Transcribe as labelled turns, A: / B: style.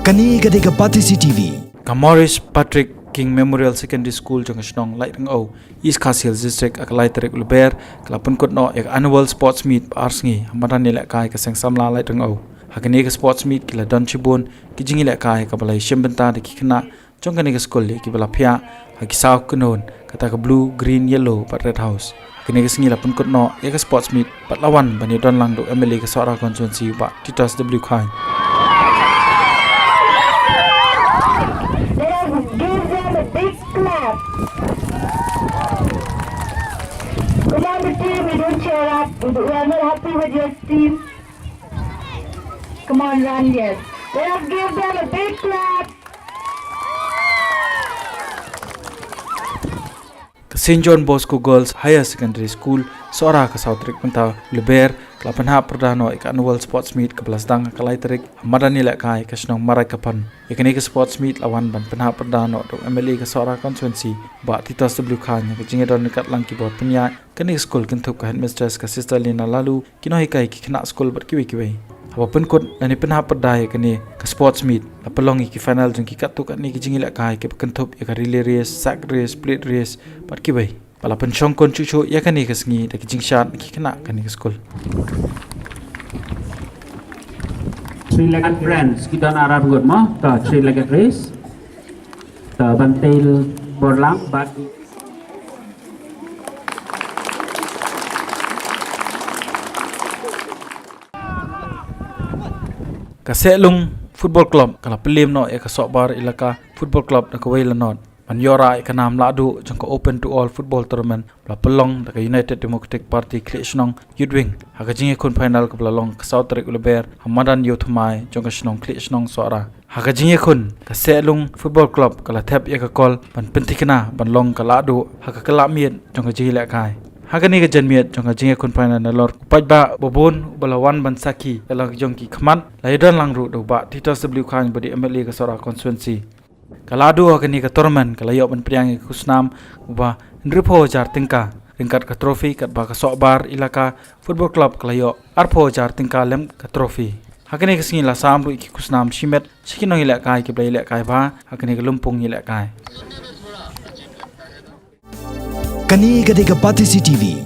A: Kani Gadega Pati CTV.
B: Morris Patrick King Memorial Secondary School jong snong Lightning O East Castle District akalai tarik luber kelapun kot no ek annual sports meet arsngi hamadan nilai kai ka seng samla Lightning O hakani ka sports meet kila don chibun kijing nilai kai ka balai shembenta de kikna jong kani ka school ki bala phya haki saw kunon kata ka blue green yellow but red house hakani ka singi lapun kot no ek sports meet patlawan bani don lang do MLA ka sora constituency ba Titus W Khan.
C: Come on, the team, we don't cheer up. We are not happy with your team. Come on, run, yes. Let us give them a big clap.
B: St. John Bosco Girls Higher Secondary School Sora ka Sautrik Penta Leber Klapanha Perdano ek annual sports meet ke Belasdang kalai tarik hamadan nilai kai ka snong marai kapan ekani ka sports meet lawan ban Penha Perdano do MLA ka Sora constituency ba Titus W Khan ka jingedon kat lang ki bot penya kani school kintup ka headmistress ka sister Lina Lalu kinohi kai ki kena school ber kiwi apapun kot nani Penha Perdaya kani ka sports meet lapalongi ki final jeng ki katuk ni ki jingila kai ke kintup ya ka relay race sack race split race ber kiwi pala penchong kon chuchu ya kani ka sngi da ki jingshan ki kena kani ka school
D: three-legged friends kita nak arah buat mah ta three-legged race ta bantail borlang bat
B: Kaselung Football Club kala pelim no eka sokbar ilaka Football Club na kawai lanot Manyora eka nam ladu jangka open to all football tournament bla pelong da United Democratic Party Klitschnong Youth Wing haka jinge kun final ka long ka South Tarik Uleber hamadan youth mai jangka snong Klitschnong sora haka jinge kun Kaselung Football Club kala tap eka call ban pentikna ban long ka ladu haka kala miet jangka jile kai Hagani ka janmiat jong ka jinge kun paina na lor pajba bobon balawan bansaki dalam jong ki khman laidan langru do ba Titus W Khan bodi MLA ka Sora constituency kaladu hagani ka tournament kalayo ban priang ki kusnam ba nripo jar tingka ringkat ka trophy kat ba ka sokbar ilaka football club kalayo arpo jar tingka lem ka trophy hagani ka singi la samru ki kusnam shimet sikino hilak kai ki blai lek kai ba hagani ka lumpung hilak kai
A: Kani Gadega Pati CTV.